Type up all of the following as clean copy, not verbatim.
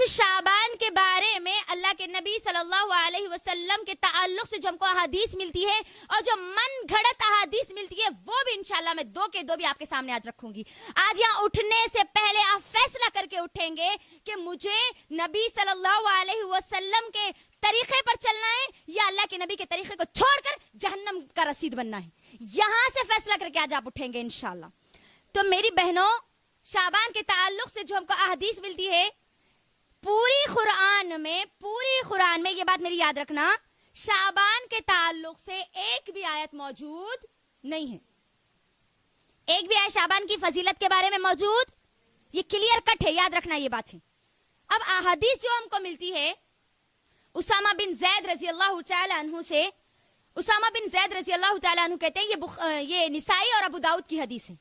اس شعبان کے بارے میں اللہ کے نبی صلی اللہ علیہ وسلم کے تعلق سے جو ہم کو احادیث ملتی ہے اور جو من گھڑت احادیث ملتی ہے وہ بھی انشاءاللہ میں دو کے دو بھی آپ کے سامنے آج رکھوں گی. آج یہاں اٹھنے سے پہلے آپ فیصلہ کر کے اٹھیں گے کہ مجھے نبی صلی اللہ علیہ وسلم کے طریقے پر چلنا ہے یا اللہ کے نبی کے طریقے کو چھوڑ کر جہنم کا رسید بننا ہے. یہاں سے فیصلہ کر کے آج آپ اٹھیں گے انشاءاللہ. تو میری بہنوں، شعبان کے تعلق سے جو ہم کو احادیث ملتی ہے پوری قرآن میں یہ بات میری یاد رکھنا، شعبان کے تعلق سے ایک بھی آیت موجود نہیں ہے. ایک بھی آیت شعبان کی فضیلت کے بارے میں موجود، یہ کلیئر کٹ ہے، یاد رکھنا یہ بات ہے. اب احادیث جو ہم کو ملتی ہے اسامہ بن زید رضی اللہ تعالی عنہ سے، اسامہ بن زید رضی اللہ تعالی عنہ کہتے ہیں یہ نسائی اور ابو داؤد کی حدیث ہے.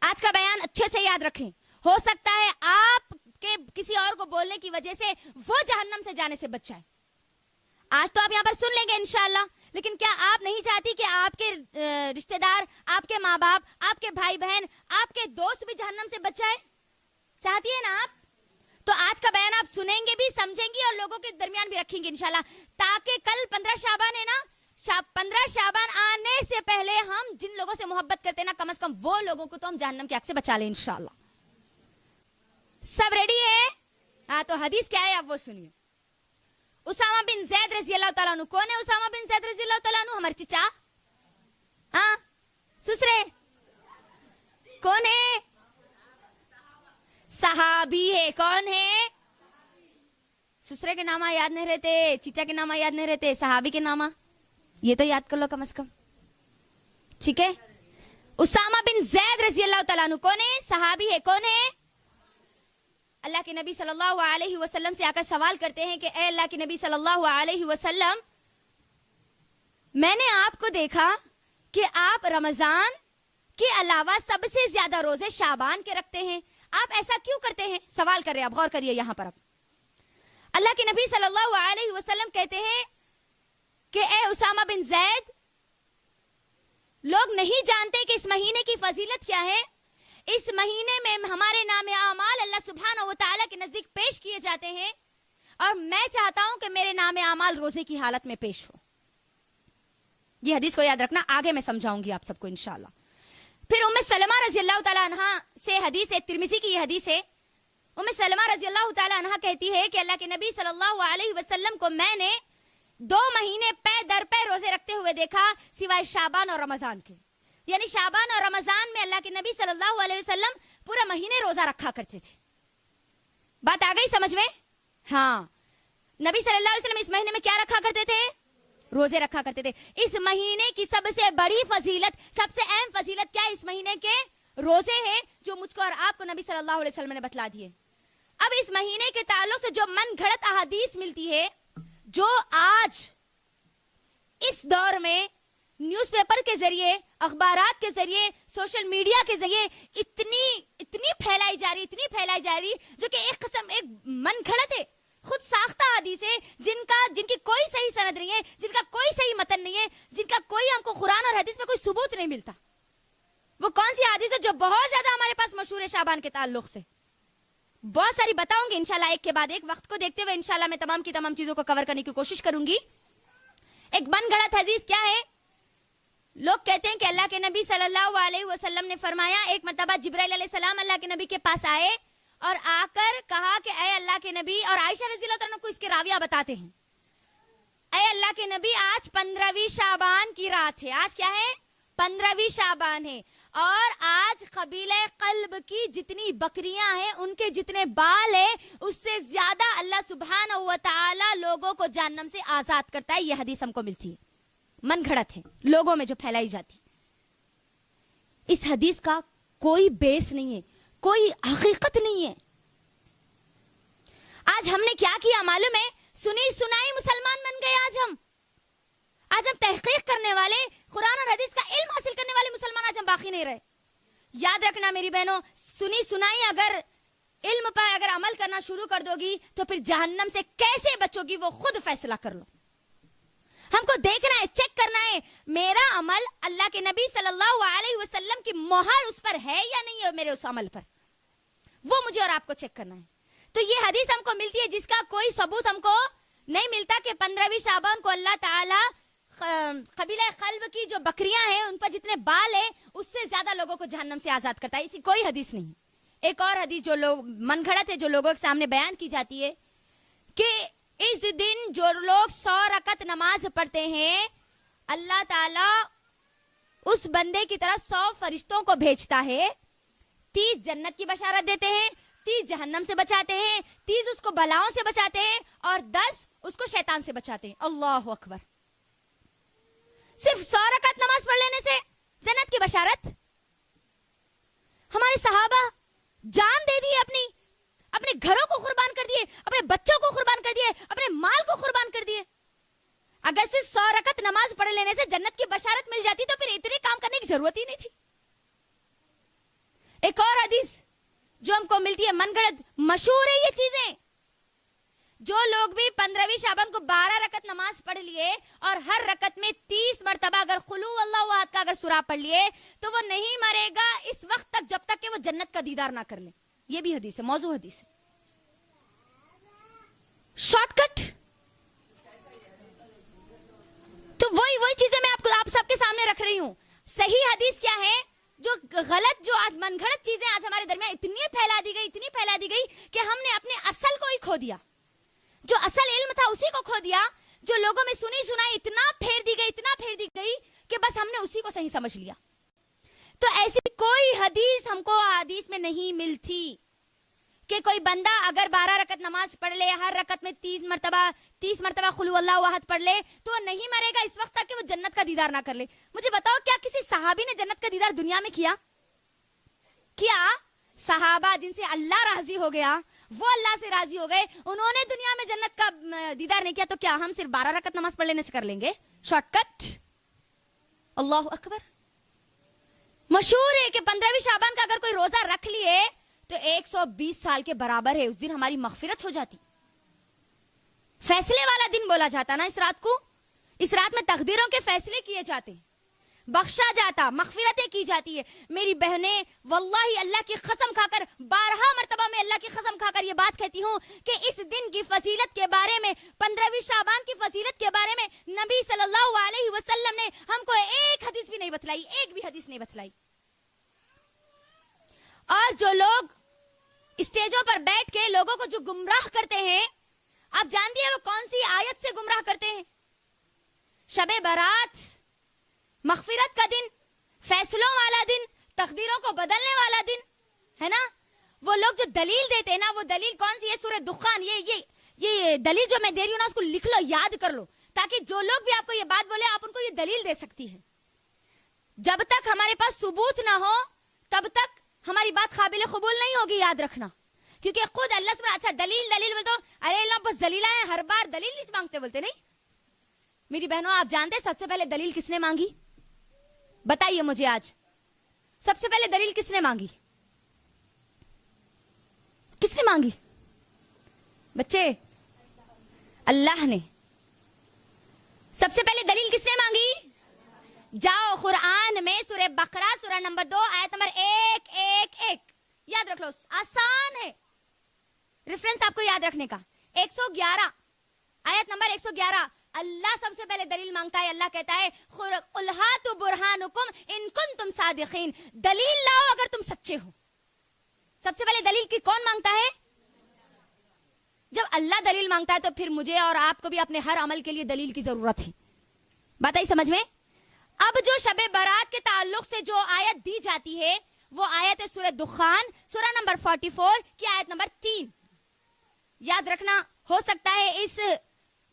آج کا بیان اچھے سے یاد رکھیں. ہو سکتا ہے آپ کے کسی اور کو بولنے کی وجہ سے وہ جہنم سے جانے سے بچ جائے. آج تو آپ یہاں پر سن لیں گے انشاءاللہ، لیکن کیا آپ نہیں چاہتی کہ آپ کے رشتہ دار، آپ کے ماں باپ، آپ کے بھائی بہن، آپ کے دوست بھی جہنم سے بچ جائے؟ چاہتی ہے نا آپ؟ تو آج کا بیان آپ سنیں گے بھی، سمجھیں گی اور لوگوں کے درمیان بھی رکھیں گے انشاءاللہ، تاکہ کل 15 شعبان ہے نا، 15 شعبان آنے سے پہلے ہم جن لوگوں سے محبت کرتے ہیں نا، کم از کم وہ لوگوں کو تو ہم جہنم کی آگ سے بچا لیں انشاءاللہ. سب ریڈی ہے؟ ہاں، تو حدیث کیا ہے آپ وہ سنیے. اسامہ بن زید رضی اللہ تعالیٰ عنہ. کون ہے اسامہ بن زید رضی اللہ تعالیٰ عنہ؟ ہمارے چچا. ہاں سسرے کون ہے؟ صحابی ہے. کون ہے؟ سسرے کے نام یاد نہیں رہتے، چچا کے نام یاد نہیں رہتے، صحابی کے نام یہ تو یاد کر لو کم از کم. ٹھیک ہے، اسامہ بن زید رضی اللہ تعالیٰ عنہ کون ہے؟ صحابی ہے. کون ہے؟ اللہ کے نبی صلی اللہ علیہ وسلم سے آ کر سوال کرتے ہیں کہ اے اللہ کے نبی صلی اللہ علیہ وسلم، میں نے آپ کو دیکھا کہ آپ رمضان کے علاوہ سب سے زیادہ روزے شعبان کے رکھتے ہیں، آپ ایسا کیوں کرتے ہیں؟ سوال کر رہے ہیں، آپ غور کریے یہاں پر. اب اللہ کے نبی صلی اللہ علیہ وسلم کہتے ہیں کہ اے اسامہ بن زید، لوگ نہیں جانتے کہ اس مہینے کی فضیلت کیا ہے. اس مہینے میں ہمارے نام اعمال اللہ سبحانہ و تعالیٰ کے نزدیک پیش کیے جاتے ہیں، اور میں چاہتا ہوں کہ میرے نام اعمال روزے کی حالت میں پیش ہو. یہ حدیث کو یاد رکھنا، آگے میں سمجھاؤں گی آپ سب کو انشاءاللہ. پھر ام سلمہ رضی اللہ تعالیٰ عنہ سے حدیث ہے، ترمذی کی یہ حدیث ہے. ام سلمہ رضی اللہ تعالیٰ عنہ کہتی ہے کہ اللہ کے نبی صلی اللہ علیہ وسلم کو میں نے 2 مہینے پے در پے روزے رکھتے ہوئے دیکھا سوائے شعبان اور رمضان کے. یعنی شعبان اور رمضان میں اللہ کے نبی صلی اللہ علیہ وسلم پورا مہینے روزہ رکھا کرتے تھے. بات آ گئی سمجھ میں؟ ہاں، نبی صلی اللہ علیہ وسلم اس مہینے میں کیا رکھا کرتے تھے؟ روزے رکھا کرتے تھے. اس مہینے کی سب سے بڑی فضیلت، سب سے اہم فضیلت کیا ہے؟ اس مہینے کے روزے ہیں، جو مجھ کو اور آپ کو نبی صلی اللہ علیہ وسلم نے بتلا دیے. اب اس مہینے کے تعلق سے جو من گھڑت احادیث ملتی ہے، جو آج اس دور میں نیوز پیپر کے ذریعے، اخبارات کے ذریعے، سوشل میڈیا کے ذریعے اتنی پھیلائی جا رہی، جو کہ ایک من گھڑت ہے، خود ساختہ حدیث ہے، جن کی کوئی صحیح سند نہیں ہے، جن کا کوئی صحیح متن نہیں ہے، جن کا کوئی ہم کو قرآن اور حدیث میں کوئی ثبوت نہیں ملتا. وہ کون سی حدیث ہے جو بہت زیادہ ہمارے پاس مشہور ہے شعبان کے تعلق سے؟ بہت ساری بتاؤں گی انشاءاللہ، ایک کے بعد ایک. وقت کو دیکھتے ہوئے انشاءاللہ میں تمام کی تمام چیزوں کو کور کرنے کی کوشش کروں گی. ایک من گھڑت حدیث کیا ہے؟ لوگ کہتے ہیں کہ اللہ کے نبی صلی اللہ علیہ وسلم نے فرمایا، ایک مرتبہ جبرائیل علیہ السلام اللہ کے نبی کے پاس آئے اور آ کر کہا کہ اے اللہ کے نبی، اور عائشہ رضی اللہ عنہ کو اس کے راویہ بتاتے ہیں، اے اللہ کے نبی، آج 15ویں شعبان کی رات ہے. آج کیا ہے؟ 15ویں شعبان ہے، اور آج قبیلہ قلب کی جتنی بکریاں ہیں، ان کے جتنے بال ہیں، اس سے زیادہ اللہ سبحانہ و تعالی لوگوں کو جہنم سے آزاد کرتا ہے. یہ حدیث ہم کو ملتی ہے، من گھڑت ہے لوگوں میں جو پھیلائی جاتی. اس حدیث کا کوئی بیس نہیں ہے، کوئی حقیقت نہیں ہے. آج ہم نے کیا کیا معلوم ہے؟ سنی سنائی مسلمان بن گئے. آج ہم تحقیق کرنے والے، قرآن اور حدیث کا علم حاصل کرنے والے مسلمان آج ہم باقی نہیں رہے. یاد رکھنا میری بہنوں، سنی سنائی اگر علم پر اگر عمل کرنا شروع کر دو گی تو پھر جہنم سے کیسے بچو گی وہ خود فیصلہ کر لو. ہم کو دیکھنا ہے، چیک کرنا ہے، میرا عمل اللہ کے نبی صلی اللہ علیہ وسلم کی مہر اس پر ہے یا نہیں ہے. میرے اس عمل پر وہ مجھے اور آپ کو چیک کرنا ہے. تو یہ حدیث ہم کو ملتی ہے جس کا کوئی ثبوت ہم کو نہیں ملتا کہ 15ویں شعبان کو اللہ تعالیٰ قبیلہ قلب کی جو بکریاں ہیں ان پر جتنے بال ہیں اس سے زیادہ لوگوں کو جہنم سے آزاد کرتا ہے. اسی کوئی حدیث نہیں. ایک اور حدیث جو لوگ من گھڑت ہے جو لوگوں کے سامنے بیان کی جاتی ہے کہ اس دن جو لوگ 100 رکعت نماز پڑھتے ہیں اللہ تعالیٰ اس بندے کی طرف 100 فرشتوں کو بھیجتا ہے. 30 جنت کی بشارت دیتے ہیں, 30 جہنم سے بچاتے ہیں, 30 اس کو بلاؤں سے بچاتے ہیں اور 10 اس کو شیطان سے بچاتے ہیں. اللہ اکبر. صرف 100 رکعت نماز پڑھ لینے سے جنت کی بشارت. ہمارے صحابہ جان دے دیے, اپنے گھروں کو قربان کر دیے, اپنے بچوں کو قربان کر دیے, اپنے مال کو قربان کر دیے. اگر صرف 100 رکعت نماز پڑھ لینے سے جنت کی بشارت مل جاتی تو پھر اتنے کام کرنے کی ضرورت ہی نہیں تھی. ایک اور حدیث جو ہم کو ملتی ہے من گھڑت, مشہور ہے یہ چیزیں. جو لوگ بھی 15ویں شعبان کو 12 رکعت نماز پڑھ لیے اور ہر رکعت میں 30 مرتبہ اگر قل هو اللہ احد کا اگر سورہ پڑھ لیے تو وہ نہیں مرے گا اس وقت تک جب تک کہ وہ جنت کا دیدار نہ کر لے. یہ بھی حدیث ہے, موضوع حدیث ہے. Shortcut. تو وہی چیزیں میں آپ سب کے سامنے رکھ رہی ہوں. صحیح حدیث کیا ہے؟ جو غلط, جو آج من گھڑت چیزیں آج ہمارے درمیان اتنی پھیلا دی گئی کہ ہم نے اپنے اصل کو ہی کھو دیا. جو اصل علم تھا اسی کو کھو دیا. جو لوگوں میں سنی سنائی اتنا پھیر دی گئی کہ بس ہم نے اسی کو صحیح سمجھ لیا. تو ایسی کوئی حدیث ہم کو حدیث میں نہیں ملتی کہ کوئی بندہ اگر 12 رکعت نماز پڑھ لے, ہر رکعت میں 30 مرتبہ قل هو اللہ احد پڑھ لے تو وہ نہیں مرے گا اس وقت تک کہ وہ جنت کا دیدار نہ کر لے. مجھے بتاؤ کیا کسی صحابی نے جنت کا دیدار دنیا میں کیا؟ صحابہ جن سے اللہ راضی ہو گیا, وہ اللہ سے راضی ہو گئے, انہوں نے دنیا میں جنت کا دیدار نہیں کیا تو کیا ہم صرف 12 رکعت نماز پڑھ لینے سے کر لیں گے؟ Shortcut. اللہ اکبر. مشہور ہے کہ 15ویں شعبان کا اگر کوئی روزہ رکھ لیے تو 120 سال کے برابر ہے. اس دن ہماری مغفرت ہو جاتی. فیصلے والا دن بولا جاتا نا اس رات کو. اس رات میں تقدیروں کے فیصلے کیے جاتے, بخشا جاتا, مغفرتیں کی جاتی ہے. میری بہنیں واللہ اللہ کی قسم کھا کر 12 مرتبہ میں اللہ کی قسم کھا کر یہ بات کہتی ہوں کہ اس دن کی فضیلت کے بارے میں, 15ویں شعبان کی فضیلت کے بارے میں نبی صلی اللہ علیہ وسلم نے ہم کو ایک حدیث بھی نہیں بتلائی, ایک بھی حدیث نہیں بتلائی. اور جو لوگ اسٹیجوں پر بیٹھ کے لوگوں کو جو گمراہ کرتے ہیں, آپ جانتی ہیں وہ کون سی آیت سے گمراہ کرتے ہیں؟ شب برات, مغفرت کا دن, فیصلوں والا دن, تقدیروں کو بدلنے والا دن ہے نا. وہ لوگ جو دلیل دیتے ہیں نا, وہ دلیل کون سی ہے؟ سورہ دخان. یہ دلیل جو میں دے رہی ہوں نا اس کو لکھ لو, یاد کر لو, تاکہ جو لوگ بھی آپ کو یہ بات بولے آپ ان کو یہ دلیل دے سکتی ہے. جب تک ہمارے پاس ثبوت نہ ہو تب تک ہماری بات قابل قبول نہیں ہوگی, یاد رکھنا. کیونکہ خود اللہ سبحانہ, اچھا دلیل بول دو, ارے اللہ بس دلیلہ ہے, ہر بار دلیل نہیں مانگتے, بولتے نہیں. میری بہنوں آپ جانتے سب سے پہلے دلیل کس نے مانگی؟ بتائیے مجھے آج سب سے پہلے دلیل کس نے مانگی؟ کس نے مانگی بچے؟ اللہ نے. سب سے پہلے دلیل کس نے مانگی؟ جاؤ قرآن میں سورہ بقرہ سورہ نمبر 2 آیت نمبر 111 یاد رکھ لو, آسان ہے ریفرنس آپ کو یاد رکھنے کا. 111 آیت نمبر 111 اللہ سب سے پہلے دلیل مانگتا ہے. اللہ کہتا ہے قل ہاتوا برہانکم ان کنتم صادقین, دلیل لاؤ اگر تم سچے ہو. سب سے پہلے دلیل کی کون مانگتا ہے؟ جب اللہ دلیل مانگتا ہے تو پھر مجھے اور آپ کو بھی اپنے ہر عمل کے لیے دلیل کی ضرورت ہے. بات آئی سمجھ میں؟ اب جو شب برات کے تعلق سے جو آیت دی جاتی ہے وہ آیت ہے سورہ دخان سورہ نمبر 44 کی آیت نمبر 3. یاد رکھنا, ہو سکتا ہے اس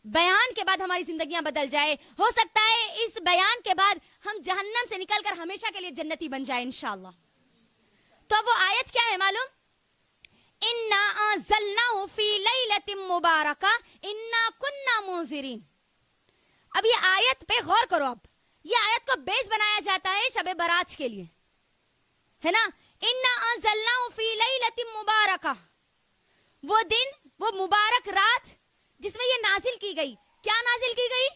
بیان کے بعد ہماری زندگیاں بدل جائے, ہو سکتا ہے اس بیان کے بعد ہم جہنم سے نکل کر ہمیشہ کے لیے جنتی بن جائے انشاءاللہ. تو وہ آیت کیا ہے معلوم؟ اِنَّا أَنزَلْنَاهُ فِي لَيْلَةٍ مُبَارَكَةٍ إِنَّا كُنَّا مُنذِرِينَ. اب یہ آیت پہ غور کرو. اب یہ آیت کو بیس بنایا جاتا ہے شب برات کے لیے, ہے نا. اِنَّا أَنزَلْنَاهُ فِي لَيْلَةٍ مُبَارَكَةٍ, وہ دن, وہ مبارک رات جس میں یہ نازل کی گئی. کیا نازل کی گئی؟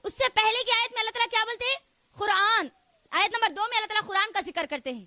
اس سے پہلے کی آیت میں اللہ تعالیٰ کیا بولتے ہیں؟ قرآن. آیت نمبر 2 میں اللہ تعالیٰ قرآن کا ذکر کرتے ہیں.